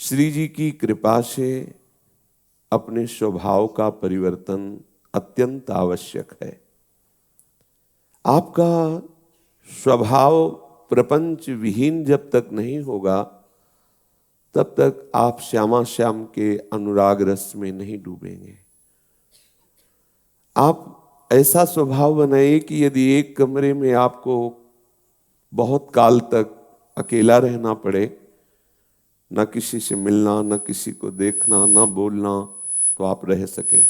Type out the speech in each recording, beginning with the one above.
श्री जी की कृपा से अपने स्वभाव का परिवर्तन अत्यंत आवश्यक है। आपका स्वभाव प्रपंच विहीन जब तक नहीं होगा तब तक आप श्यामा श्याम के अनुराग रस में नहीं डूबेंगे। आप ऐसा स्वभाव बनाइए कि यदि एक कमरे में आपको बहुत काल तक अकेला रहना पड़े, न किसी से मिलना, न किसी को देखना, न बोलना, तो आप रह सकें।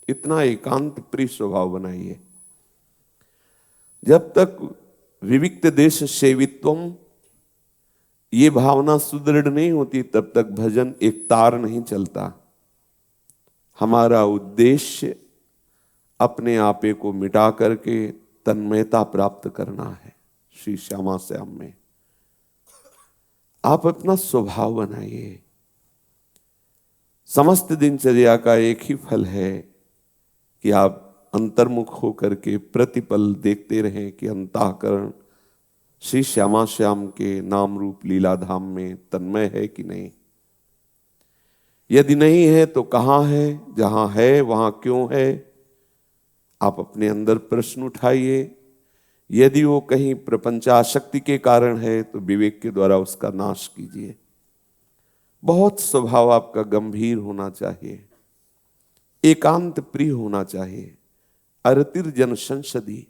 इतना एकांत प्रिय स्वभाव बनाइए। जब तक विविक्त देश सेवित्वम ये भावना सुदृढ़ नहीं होती तब तक भजन एक तार नहीं चलता। हमारा उद्देश्य अपने आपे को मिटा करके तन्मयता प्राप्त करना है। श्री श्यामा श्याम में आप अपना स्वभाव बनाइए। समस्त दिनचर्या का एक ही फल है कि आप अंतर्मुख होकर के प्रतिपल देखते रहें कि अंतःकरण श्री श्यामा श्याम के नाम रूप लीला धाम में तन्मय है कि नहीं। यदि नहीं है तो कहाँ है, जहां है वहां क्यों है। आप अपने अंदर प्रश्न उठाइए। यदि वो कहीं प्रपंचाशक्ति के कारण है तो विवेक के द्वारा उसका नाश कीजिए। बहुत स्वभाव आपका गंभीर होना चाहिए, एकांत प्रिय होना चाहिए, अरतिर्जन संसदी,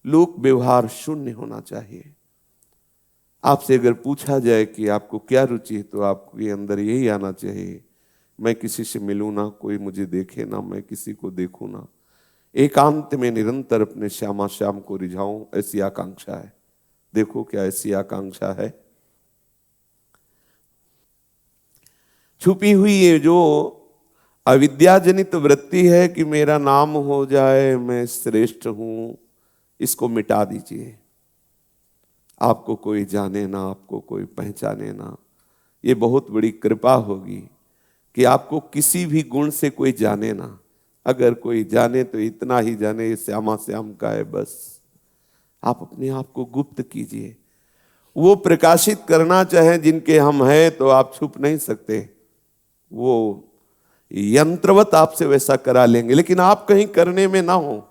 लोक व्यवहार शून्य होना चाहिए। आपसे अगर पूछा जाए कि आपको क्या रुचि है तो आपके अंदर यही आना चाहिए, मैं किसी से मिलूं ना, कोई मुझे देखे ना, मैं किसी को देखूं ना, एकांत में निरंतर अपने श्यामा श्याम को रिझाऊं, ऐसी आकांक्षा है। देखो क्या ऐसी आकांक्षा है। छुपी हुई ये जो अविद्याजनित वृत्ति है कि मेरा नाम हो जाए, मैं श्रेष्ठ हूं, इसको मिटा दीजिए। आपको कोई जाने ना, आपको कोई पहचाने ना, ये बहुत बड़ी कृपा होगी कि आपको किसी भी गुण से कोई जाने ना। अगर कोई जाने तो इतना ही जाने ये श्यामा श्याम का है, बस। आप अपने आप को गुप्त कीजिए। वो प्रकाशित करना चाहे जिनके हम हैं तो आप छुप नहीं सकते। वो यंत्रवत आपसे वैसा करा लेंगे, लेकिन आप कहीं करने में ना हो।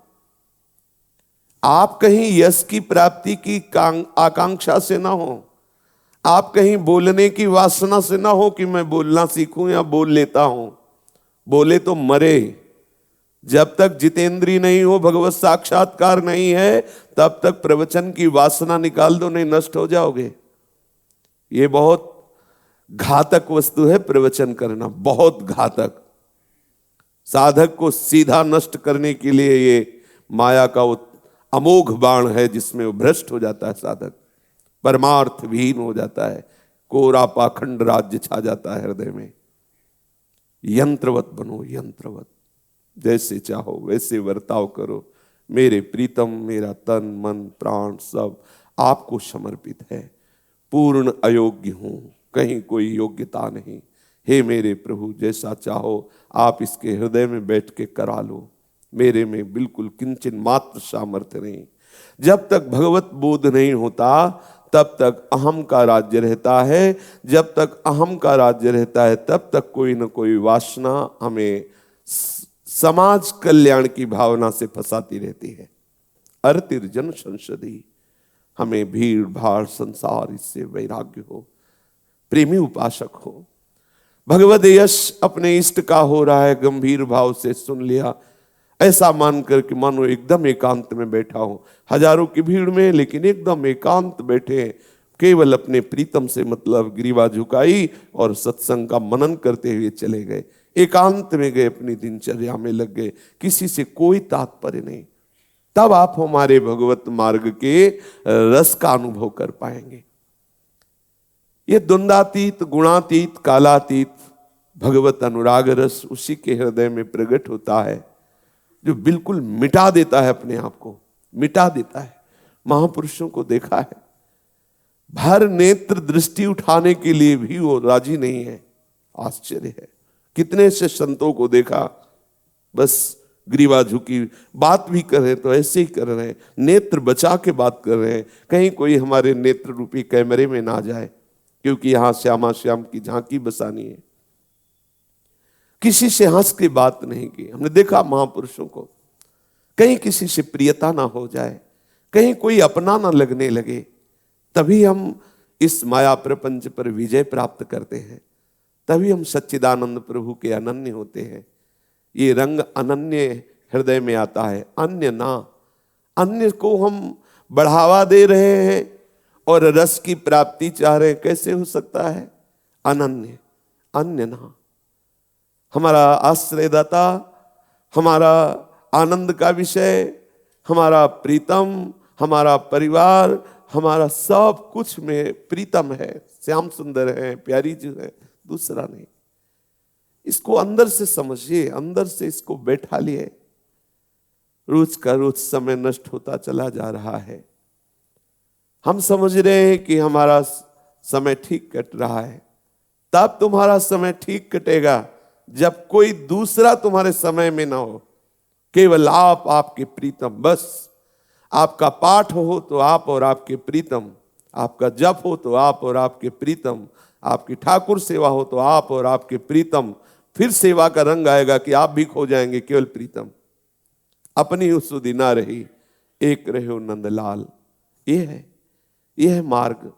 आप कहीं यश की प्राप्ति की आकांक्षा से ना हो। आप कहीं बोलने की वासना से ना हो कि मैं बोलना सीखूं या बोल लेता हूं। बोले तो मरे। जब तक जितेंद्री नहीं हो, भगवत साक्षात्कार नहीं है, तब तक प्रवचन की वासना निकाल दो, नहीं नष्ट हो जाओगे। ये बहुत घातक वस्तु है प्रवचन करना, बहुत घातक। साधक को सीधा नष्ट करने के लिए ये माया का वो अमोघ बाण है जिसमें वो भ्रष्ट हो जाता है साधक, परमार्थ विहीन हो जाता है, कोरा पाखंड राज्य छा जाता है हृदय में। यंत्रवत बनो, यंत्रवत। जैसे चाहो वैसे वर्ताव करो। मेरे प्रीतम, मेरा तन मन प्राण सब आपको समर्पित है। पूर्ण अयोग्य हूं, कहीं कोई योग्यता नहीं। हे मेरे प्रभु, जैसा चाहो आप इसके हृदय में बैठ के करा लो। मेरे में बिल्कुल किंचन मात्र सामर्थ्य नहीं। जब तक भगवत बोध नहीं होता तब तक अहम का राज्य रहता है। जब तक अहम का राज्य रहता है तब तक कोई न कोई वासना हमें समाज कल्याण की भावना से फंसाती रहती है। अरतिर्जन संसदी, हमें भीड़ भाड़ संसार इससे वैराग्य हो, प्रेमी उपासक हो। भगवद यश अपने इष्ट का हो रहा है, गंभीर भाव से सुन लिया, ऐसा मान करके मानो एकदम एकांत में बैठा हो, हजारों की भीड़ में लेकिन एकदम एकांत बैठे, केवल अपने प्रीतम से मतलब ग्रीवा झुकाई और सत्संग का मनन करते हुए चले गए। एकांत में गए, अपनी दिनचर्या में लग गए, किसी से कोई तात्पर्य नहीं। तब आप हमारे भगवत मार्ग के रस का अनुभव कर पाएंगे। ये द्वंद्वातीत, गुणातीत, कालातीत भगवत अनुराग रस उसी के हृदय में प्रकट होता है जो बिल्कुल मिटा देता है, अपने आप को मिटा देता है। महापुरुषों को देखा है, भर नेत्र दृष्टि उठाने के लिए भी वो राजी नहीं है। आश्चर्य है। कितने से संतों को देखा, बस ग्रीवा झुकी, बात भी कर रहे तो ऐसे ही कर रहे हैं, नेत्र बचा के बात कर रहे हैं, कहीं कोई हमारे नेत्र रूपी कैमरे में ना जाए। क्योंकि यहां श्यामा श्याम की झांकी बसानी है। किसी से हंस के बात नहीं की। हमने देखा महापुरुषों को, कहीं किसी से प्रियता ना हो जाए, कहीं कोई अपना ना लगने लगे, तभी हम इस माया प्रपंच पर विजय प्राप्त करते हैं, तभी हम सच्चिदानंद प्रभु के अनन्य होते हैं। ये रंग अनन्य हृदय में आता है, अन्य ना। अन्य को हम बढ़ावा दे रहे हैं और रस की प्राप्ति चाह रहे हैं, कैसे हो सकता है? अनन्य, अन्य ना। हमारा आश्रयदाता, हमारा आनंद का विषय, हमारा प्रीतम, हमारा परिवार, हमारा सब कुछ में प्रीतम है, श्याम सुंदर है, प्यारी जी है, दूसरा नहीं। इसको अंदर से समझिए, अंदर से इसको बैठा लिए। रोज का रोज समय नष्ट होता चला जा रहा है। हम समझ रहे हैं कि हमारा समय ठीक कट रहा है। तब तुम्हारा समय ठीक कटेगा जब कोई दूसरा तुम्हारे समय में ना हो, केवल आप, आपके प्रीतम। बस आपका पाठ हो तो आप और आपके प्रीतम, आपका जप हो तो आप और आपके प्रीतम, आपकी ठाकुर सेवा हो तो आप और आपके प्रीतम। फिर सेवा का रंग आएगा कि आप भी खो जाएंगे, केवल प्रीतम। अपनी सुधि ना रही, एक रहे नंदलाल। ये है मार्ग।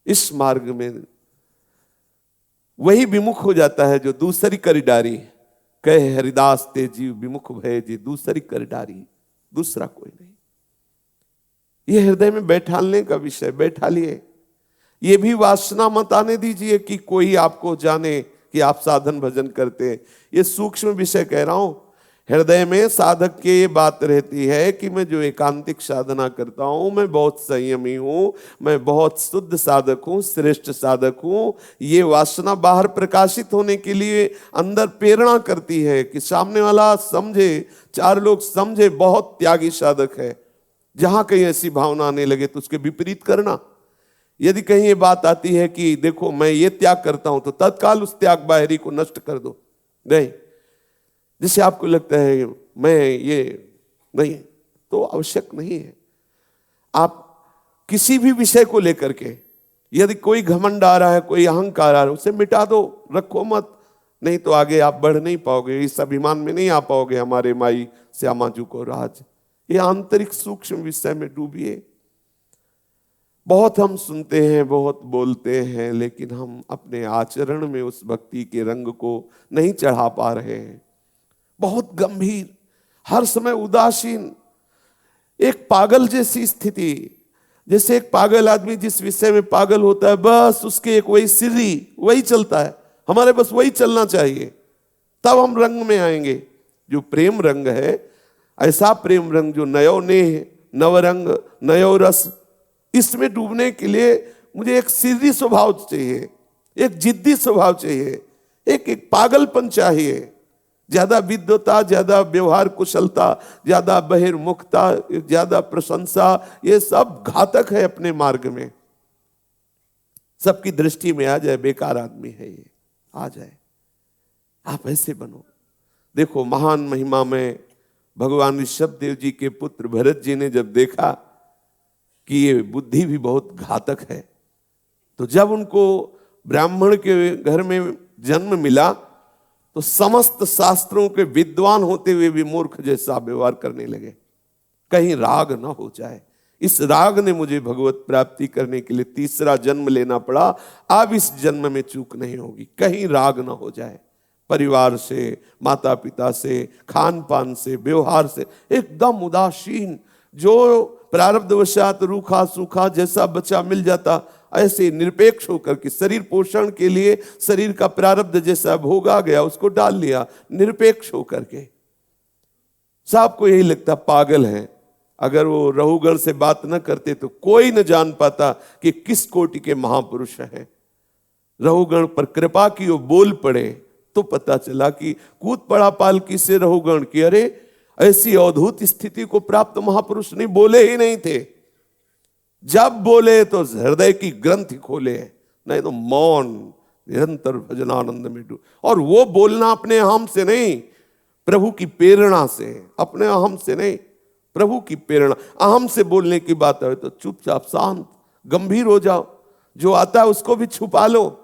इस मार्ग में वही विमुख हो जाता है जो दूसरी कर डारी। कहे हरिदास ते जीव विमुख भय जी दूसरी कर डारी, दूसरा कोई नहीं। ये हृदय में बैठालने का विषय, बैठा लिए। ये भी वासना मत आने दीजिए कि कोई आपको जाने कि आप साधन भजन करते हैं। ये सूक्ष्म विषय कह रहा हूं। हृदय में साधक की ये बात रहती है कि मैं जो एकांतिक साधना करता हूं, मैं बहुत संयमी हूं, मैं बहुत शुद्ध साधक हूं, श्रेष्ठ साधक हूं। ये वासना बाहर प्रकाशित होने के लिए अंदर प्रेरणा करती है कि सामने वाला समझे, चार लोग समझे बहुत त्यागी साधक है। जहां कहीं ऐसी भावना आने लगे तो उसके विपरीत करना। यदि कहीं ये बात आती है कि देखो मैं ये त्याग करता हूं, तो तत्काल उस त्याग बाहरी को नष्ट कर दो। नहीं, जिसे आपको लगता है मैं ये नहीं, तो आवश्यक नहीं है। आप किसी भी विषय को लेकर के यदि कोई घमंड आ रहा है, कोई अहंकार आ रहा है, उसे मिटा दो, रखो मत। नहीं तो आगे आप बढ़ नहीं पाओगे, इस अभिमान में नहीं आ पाओगे हमारे माई श्यामा जी को राज। ये आंतरिक सूक्ष्म विषय में डूबिए। बहुत हम सुनते हैं, बहुत बोलते हैं, लेकिन हम अपने आचरण में उस भक्ति के रंग को नहीं चढ़ा पा रहे हैं। बहुत गंभीर, हर समय उदासीन, एक पागल जैसी स्थिति। जैसे एक पागल आदमी जिस विषय में पागल होता है, बस उसके एक वही सिर्री, वही चलता है। हमारे बस वही चलना चाहिए, तब हम रंग में आएंगे। जो प्रेम रंग है, ऐसा प्रेम रंग जो नयो नेह, नवरंग, नयो रस, इसमें डूबने के लिए मुझे एक सिर्री स्वभाव चाहिए, एक जिद्दी स्वभाव चाहिए, एक पागलपन चाहिए। ज्यादा विद्वता, ज्यादा व्यवहार कुशलता, ज्यादा बहिर्मुखता, ज्यादा प्रशंसा, ये सब घातक है अपने मार्ग में। सबकी दृष्टि में आ जाए बेकार आदमी है ये, आ जाए। आप ऐसे बनो। देखो महान महिमा में भगवान ऋषभदेव जी के पुत्र भरत जी ने जब देखा कि ये बुद्धि भी बहुत घातक है, तो जब उनको ब्राह्मण के घर में जन्म मिला तो समस्त शास्त्रों के विद्वान होते हुए भी मूर्ख जैसा व्यवहार करने लगे। कहीं राग ना हो जाए। इस राग ने मुझे भगवत प्राप्ति करने के लिए तीसरा जन्म लेना पड़ा। अब इस जन्म में चूक नहीं होगी। कहीं राग ना हो जाए। परिवार से, माता पिता से, खान पान से, व्यवहार से एकदम उदासीन। जो प्रारब्धवशात रूखा सूखा जैसा बच्चा मिल जाता, ऐसे निरपेक्ष होकर के शरीर पोषण के लिए शरीर का प्रारब्ध जैसा भोगा गया उसको डाल लिया, निरपेक्ष होकर के। सबको यही लगता पागल है। अगर वो रहुगण से बात न करते तो कोई न जान पाता कि किस कोटि के महापुरुष हैं। रहुगण पर कृपा की वो बोल पड़े तो पता चला कि कूद पड़ा पालकी से रहुगण की। अरे ऐसी अद्भुत स्थिति को प्राप्त महापुरुष नहीं बोले ही नहीं थे। जब बोले तो हृदय की ग्रंथि खोले, नहीं तो मौन निरंतर भजनानंद में डूब। और वो बोलना अपने अहम से नहीं, प्रभु की प्रेरणा से, अपने अहम से नहीं, प्रभु की प्रेरणा। अहम से बोलने की बात है तो चुपचाप शांत गंभीर हो जाओ। जो आता है उसको भी छुपा लो।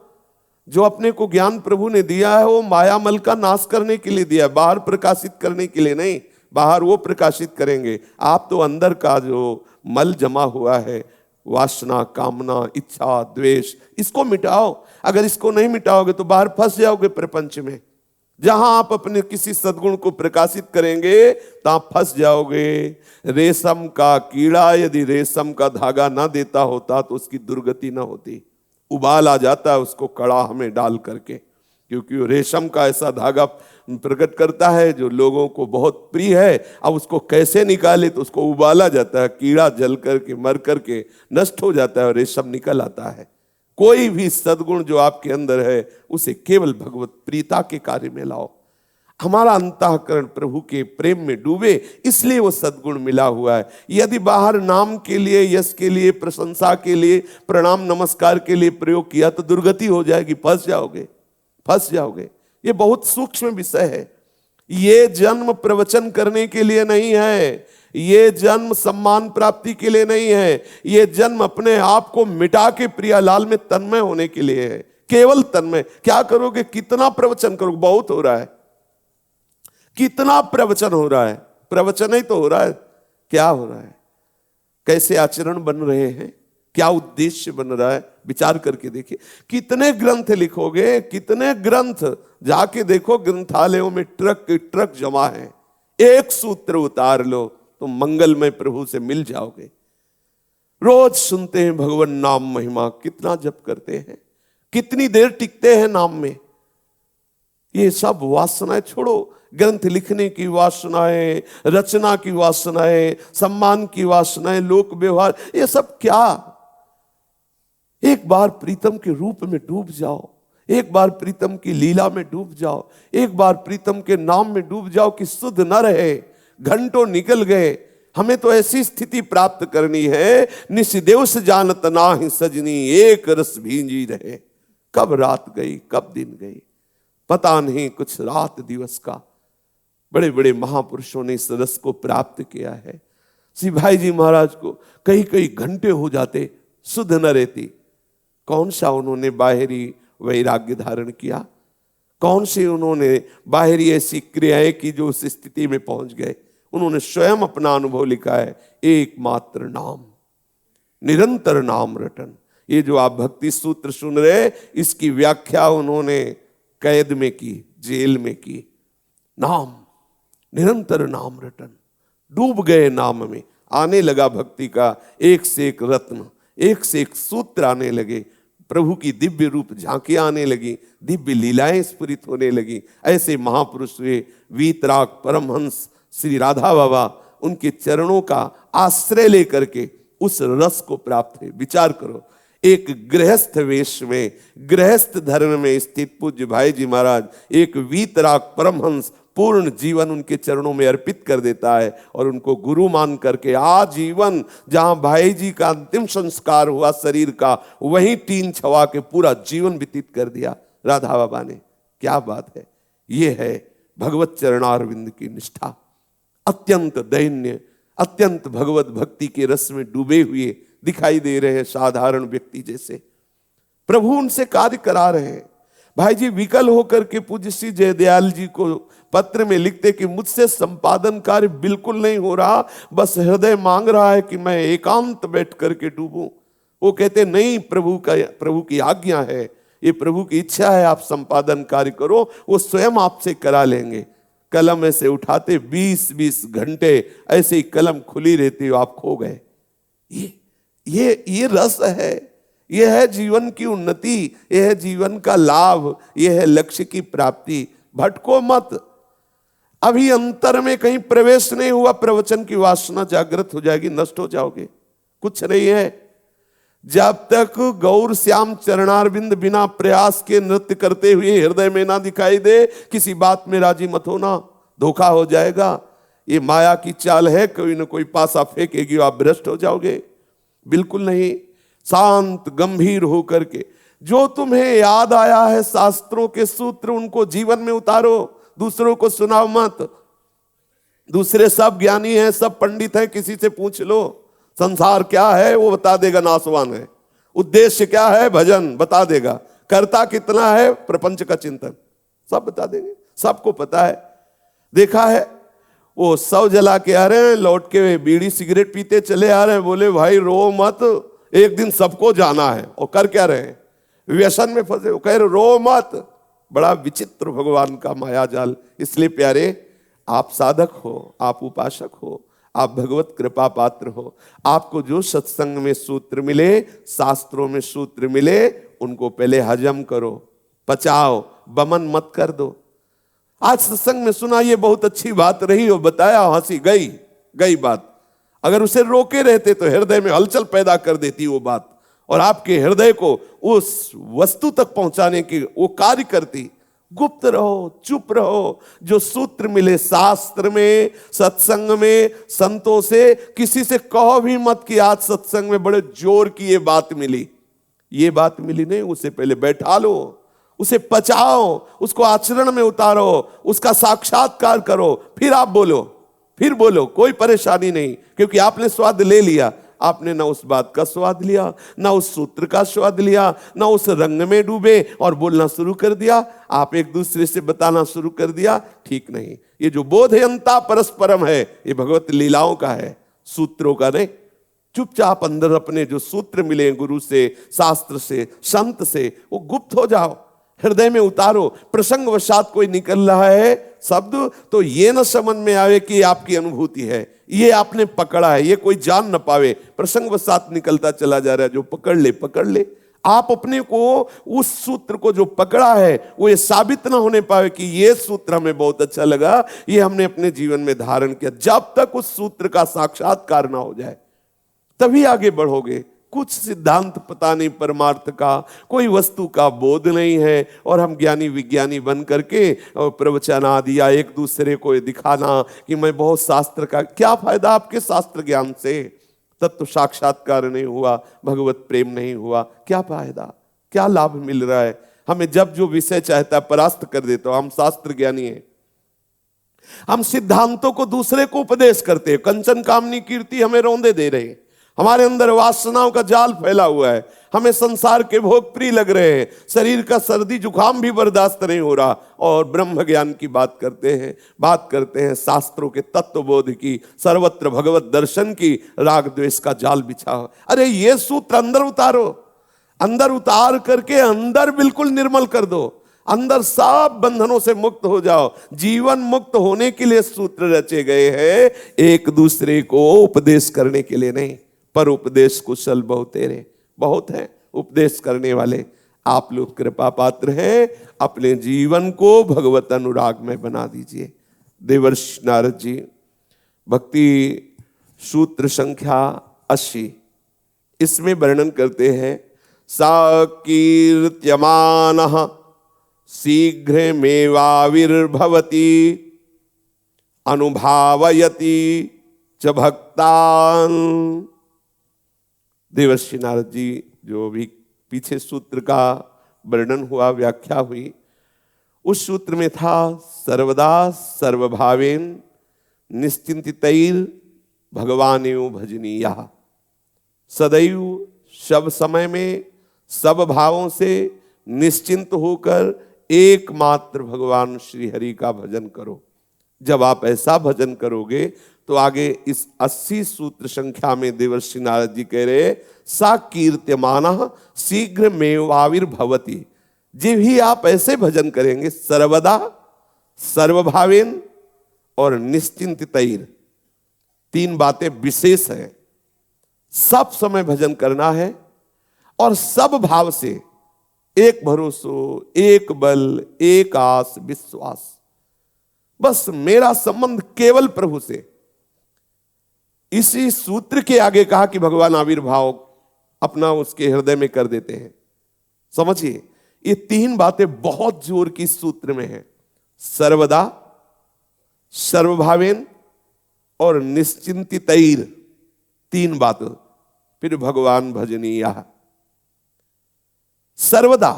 जो अपने को ज्ञान प्रभु ने दिया है वो मायामल का नाश करने के लिए दिया है, बाहर प्रकाशित करने के लिए नहीं। बाहर वो प्रकाशित करेंगे, आप तो अंदर का जो मल जमा हुआ है, वासना, कामना, इच्छा, द्वेष, इसको मिटाओ। अगर इसको नहीं मिटाओगे तो बाहर फंस जाओगे प्रपंच में। जहां आप अपने किसी सद्गुण को प्रकाशित करेंगे तो आप फंस जाओगे। रेशम का कीड़ा यदि रेशम का धागा ना देता होता तो उसकी दुर्गति ना होती। उबाल आ जाता है उसको कड़ाह में डाल करके, क्योंकि वो रेशम का ऐसा धागा प्रकट करता है जो लोगों को बहुत प्रिय है। अब उसको कैसे निकाले, तो उसको उबाला जाता है, कीड़ा जल करके मर करके नष्ट हो जाता है और रेशम निकल आता है। कोई भी सद्गुण जो आपके अंदर है उसे केवल भगवत प्रीता के कार्य में लाओ। हमारा अंतःकरण प्रभु के प्रेम में डूबे, इसलिए वो सद्गुण मिला हुआ है। यदि बाहर नाम के लिए, यश के लिए, प्रशंसा के लिए, प्रणाम नमस्कार के लिए प्रयोग किया तो दुर्गति हो जाएगी, फंस जाओगे, फंस जाओगे। ये बहुत सूक्ष्म विषय है। ये जन्म प्रवचन करने के लिए नहीं है, ये जन्म सम्मान प्राप्ति के लिए नहीं है, ये जन्म अपने आप को मिटा के प्रियालाल में तन्मय होने के लिए है, केवल तन्मय। क्या करोगे, कितना प्रवचन करोगे, बहुत हो रहा है। कितना प्रवचन हो रहा है, प्रवचन ही तो हो रहा है, क्या हो रहा है, कैसे आचरण बन रहे हैं, क्या उद्देश्य बन रहा है, विचार करके देखिए। कितने ग्रंथ लिखोगे, कितने ग्रंथ, जाके देखो ग्रंथालयों में ट्रक ट्रक जमा है। एक सूत्र उतार लो तो मंगलमय प्रभु से मिल जाओगे। रोज सुनते हैं भगवान नाम महिमा, कितना जप करते हैं, कितनी देर टिकते हैं नाम में। ये सब वासनाएं छोड़ो। ग्रंथ लिखने की वासनाएं, रचना की वासनाएं, सम्मान की वासनाएं, लोक व्यवहार, ये सब क्या। एक बार प्रीतम के रूप में डूब जाओ, एक बार प्रीतम की लीला में डूब जाओ, एक बार प्रीतम के नाम में डूब जाओ कि सुध न रहे। घंटों निकल गए, हमें तो ऐसी स्थिति प्राप्त करनी है, निशिदेव से जानत नाहि सजनी, एक रस भींजी रहे। कब रात गई, कब दिन गई, पता नहीं, कुछ रात दिवस का। बड़े बड़े महापुरुषों ने इस रस को प्राप्त किया है। श्री भाई जी महाराज को कई कई घंटे हो जाते, सुध न रहती। कौन सा उन्होंने बाहरी वैराग्य धारण किया, कौन सी उन्होंने बाहरी ऐसी क्रियाएं की जो उस स्थिति में पहुंच गए। उन्होंने स्वयं अपना अनुभव लिखा है, एकमात्र नाम, निरंतर नाम रटन। ये जो आप भक्ति सूत्र सुन रहे, इसकी व्याख्या उन्होंने कैद में की, जेल में की। नाम, निरंतर नाम रटन, डूब गए नाम में। आने लगा भक्ति का एक से एक रत्न, एक से एक सूत्र आने लगे। प्रभु की दिव्य रूप झांकियां आने लगी, दिव्य लीलाएं स्फुरित होने लगी। ऐसे महापुरुष हुए वीतराग परमहंस श्री राधा बाबा, उनके चरणों का आश्रय लेकर के उस रस को प्राप्त हुए। विचार करो, एक गृहस्थ वेश में, गृहस्थ धर्म में स्थित पूज्य भाई जी महाराज एक वीतराग परमहंस पूर्ण जीवन उनके चरणों में अर्पित कर देता है और उनको गुरु मान करके आजीवन, जहां भाई जी का अंतिम संस्कार हुआ शरीर का, वहीं टीन छवा के पूरा जीवन व्यतीत कर दिया राधा बाबा ने। क्या बात है, ये है भगवत चरणारविंद की निष्ठा। अत्यंत दैन्य, अत्यंत भगवत भक्ति के रस में डूबे हुए दिखाई दे रहे हैं, साधारण व्यक्ति जैसे। प्रभु उनसे कार्य करा रहे हैं। भाई जी विकल होकर के पूज्य श्री जयदयाल जी को पत्र में लिखते कि मुझसे संपादन कार्य बिल्कुल नहीं हो रहा, बस हृदय मांग रहा है कि मैं एकांत बैठ करके डूबूं। वो कहते नहीं, प्रभु की आज्ञा है, ये प्रभु की इच्छा है, आप संपादन कार्य करो, वो स्वयं आपसे करा लेंगे। कलम ऐसे उठाते, 20-20 घंटे ऐसे ही कलम खुली रहती हो, आप खो गए। ये रस है, ये है जीवन की उन्नति, ये है जीवन का लाभ, ये है लक्ष्य की प्राप्ति। भटको मत। अभी अंतर में कहीं प्रवेश नहीं हुआ, प्रवचन की वासना जागृत हो जाएगी, नष्ट हो जाओगे। कुछ नहीं है। जब तक गौर श्याम चरणारविंद बिना प्रयास के नृत्य करते हुए हृदय में ना दिखाई दे, किसी बात में राजी मत होना, धोखा हो जाएगा। ये माया की चाल है, कोई ना कोई पासा फेंकेगी, आप भ्रष्ट हो जाओगे। बिल्कुल नहीं। शांत गंभीर होकर के जो तुम्हें याद आया है शास्त्रों के सूत्र, उनको जीवन में उतारो, दूसरों को सुनाओ मत। दूसरे सब ज्ञानी हैं, सब पंडित हैं, किसी से पूछ लो संसार क्या है, वो बता देगा नासवान है। उद्देश्य क्या है, भजन बता देगा। कर्ता कितना है, प्रपंच का चिंतन, सब बता देंगे, सबको पता है। देखा है, वो सब जला के आ रहे हैं, लौट के बीड़ी सिगरेट पीते चले आ रहे हैं, बोले भाई रो मत, एक दिन सबको जाना है। और कर क्या रहे हैं, व्यसन में फंसे। वो कह रहे रो मत। बड़ा विचित्र भगवान का माया जाल। इसलिए प्यारे, आप साधक हो, आप उपासक हो, आप भगवत कृपा पात्र हो, आपको जो सत्संग में सूत्र मिले, शास्त्रों में सूत्र मिले, उनको पहले हजम करो, पचाओ, बमन मत कर दो। आज सत्संग में सुना, ये बहुत अच्छी बात रही और बताया, हंसी गई बात। अगर उसे रोके रहते तो हृदय में हलचल पैदा कर देती वो बात, और आपके हृदय को उस वस्तु तक पहुंचाने की वो कार्य करती। गुप्त रहो, चुप रहो। जो सूत्र मिले शास्त्र में, सत्संग में, संतों से, किसी से कहो भी मत कि आज सत्संग में बड़े जोर की ये बात मिली। ये बात मिली नहीं, उसे पहले बैठा लो, उसे पचाओ, उसको आचरण में उतारो, उसका साक्षात्कार करो, फिर आप बोलो, फिर बोलो, कोई परेशानी नहीं। क्योंकि आपने स्वाद ले लिया, आपने ना उस बात का स्वाद लिया, ना उस सूत्र का स्वाद लिया, ना उस रंग में डूबे और बोलना शुरू कर दिया, आप एक दूसरे से बताना शुरू कर दिया। ठीक नहीं। ये जो बोधयंता परस्परम है, ये भगवत लीलाओं का है, सूत्रों का नहीं। चुपचाप अंदर अपने जो सूत्र मिले गुरु से, शास्त्र से, संत से, वो गुप्त हो जाओ, हृदय में उतारो। प्रसंग वशात कोई निकल रहा है शब्द, तो ये न समझ में आवे कि ये आपकी अनुभूति है, ये आपने पकड़ा है, ये कोई जान न पावे। प्रसंग वशात निकलता चला जा रहा है, जो पकड़ ले। आप अपने को उस सूत्र को जो पकड़ा है, वो ये साबित ना होने पावे कि ये सूत्र हमें बहुत अच्छा लगा, ये हमने अपने जीवन में धारण किया। जब तक उस सूत्र का साक्षात्कार ना हो जाए, तभी आगे बढ़ोगे। कुछ सिद्धांत पता नहीं परमार्थ का, कोई वस्तु का बोध नहीं है, और हम ज्ञानी विज्ञानी बन करके प्रवचन आदि या एक दूसरे को दिखाना कि मैं बहुत शास्त्र का। क्या फायदा आपके शास्त्र ज्ञान से? तत्व साक्षात्कार नहीं हुआ, भगवत प्रेम नहीं हुआ, क्या फायदा, क्या लाभ मिल रहा है? हमें जब जो विषय चाहता है परास्त कर देता हो। हम शास्त्र ज्ञानी हैं, हम सिद्धांतों को दूसरे को उपदेश करते हैं। कंचन कामनी कीर्ति हमें रौंदे दे रहे हैं, हमारे अंदर वासनाओं का जाल फैला हुआ है, हमें संसार के भोग प्रिय लग रहे हैं, शरीर का सर्दी जुकाम भी बर्दाश्त नहीं हो रहा, और ब्रह्म ज्ञान की बात करते हैं शास्त्रों के तत्वबोध की, सर्वत्र भगवत दर्शन की, राग द्वेष का जाल बिछाओ। अरे ये सूत्र अंदर उतारो, अंदर उतार करके अंदर बिल्कुल निर्मल कर दो, अंदर सब बंधनों से मुक्त हो जाओ। जीवन मुक्त होने के लिए सूत्र रचे गए हैं, एक दूसरे को उपदेश करने के लिए नहीं। पर उपदेश कुशल बहुतेरे बहुत है, उपदेश करने वाले आप लोग कृपा पात्र हैं। अपने जीवन को भगवत अनुराग में बना दीजिए। देवर्षि नारद जी भक्ति सूत्र संख्या 80, इसमें वर्णन करते हैं, सा कीर्त्यमानः शीघ्रमेवाविर्भवति अनुभावयति च भक्तान्। देवर्षि नारद जी जो भी पीछे सूत्र का वर्णन हुआ, व्याख्या हुई, उस सूत्र में था सर्वदा सर्वभावेन निश्चिंतितैर भगवानेव भजनीया। सदैव सब समय में सब भावों से निश्चिंत होकर एकमात्र भगवान श्री हरि का भजन करो। जब आप ऐसा भजन करोगे तो आगे इस 80 सूत्र संख्या में देवर्षि नारद जी कह रहे, सा कीर्त्यमानः शीघ्रमेवाविर्भवति। जब ही आप ऐसे भजन करेंगे, सर्वदा सर्वभावेन और निश्चिंतितैर, 3 बातें विशेष हैं। सब समय भजन करना है और सब भाव से, एक भरोसो, एक बल, एक आस विश्वास, बस मेरा संबंध केवल प्रभु से। इसी सूत्र के आगे कहा कि भगवान आविर्भाव अपना उसके हृदय में कर देते हैं। समझिए, ये 3 बातें बहुत जोर की सूत्र में है, सर्वदा सर्वभावेन और निश्चिंतितैर, 3 बात। फिर भगवान भजनीय, सर्वदा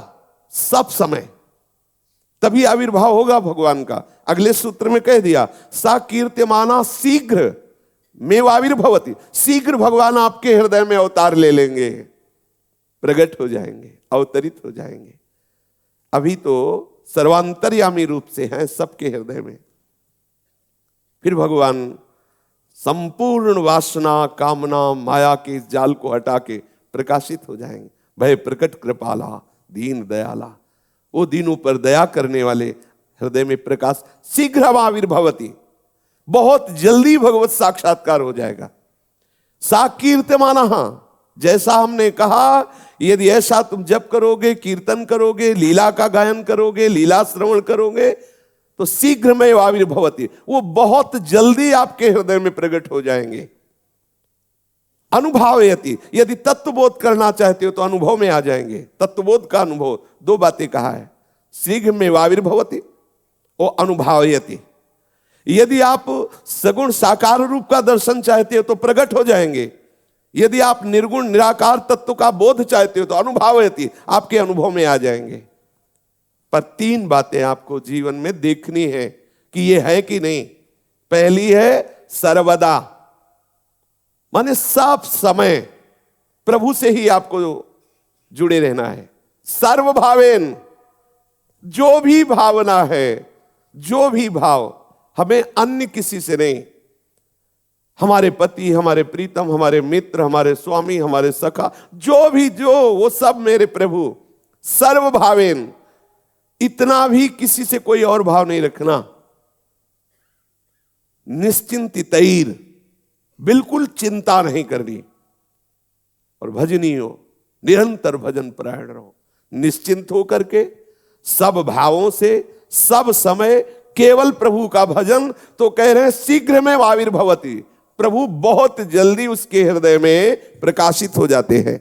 सब समय, तभी आविर्भाव होगा भगवान का। अगले सूत्र में कह दिया, सा कीर्त्यमाना शीघ्र मेवाविर्भवति, शीघ्र भगवान आपके हृदय में अवतार ले लेंगे। प्रकट हो जाएंगे, अवतरित हो जाएंगे। अभी तो सर्वांतर्यामी रूप से हैं सबके हृदय में। फिर भगवान संपूर्ण वासना, कामना, माया के जाल को हटा के प्रकाशित हो जाएंगे। भय प्रकट कृपाला दीन दयाला, वो दीनों पर दया करने वाले हृदय में प्रकाश शीघ्र आविर्भवती, बहुत जल्दी भगवत साक्षात्कार हो जाएगा। सा कीर्तमानः, जैसा हमने कहा, यदि ऐसा तुम जप करोगे, कीर्तन करोगे, लीला का गायन करोगे, लीला श्रवण करोगे, तो शीघ्र में आविर्भवती, वो बहुत जल्दी आपके हृदय में प्रकट हो जाएंगे। अनुभवयति, यदि तत्वबोध करना चाहते हो तो अनुभव में आ जाएंगे। तत्वबोध का अनुभव, दो बातें कहा है, शीघ्र में आविर्भवती और अनुभवयति। यदि आप सगुण साकार रूप का दर्शन चाहते हो तो प्रकट हो जाएंगे। यदि आप निर्गुण निराकार तत्व का बोध चाहते हो तो अनुभवयति, आपके अनुभव में आ जाएंगे। पर तीन बातें आपको जीवन में देखनी है कि ये है कि नहीं। पहली है सर्वदा, माने सब समय प्रभु से ही आपको जुड़े रहना है। सर्वभावेन, जो भी भावना है, जो भी भाव, हमें अन्य किसी से नहीं, हमारे पति, हमारे प्रीतम, हमारे मित्र, हमारे स्वामी, हमारे सखा, जो भी जो, वो सब मेरे प्रभु। सर्वभावेन, इतना भी किसी से कोई और भाव नहीं रखना। निश्चिंतितैर, बिल्कुल चिंता नहीं करनी। और भजनी हो, निरंतर भजन परायण रहो, निश्चिंत होकर के सब भावों से सब समय केवल प्रभु का भजन। तो कह रहे हैं शीघ्र में आविर्भवती, प्रभु बहुत जल्दी उसके हृदय में प्रकाशित हो जाते हैं।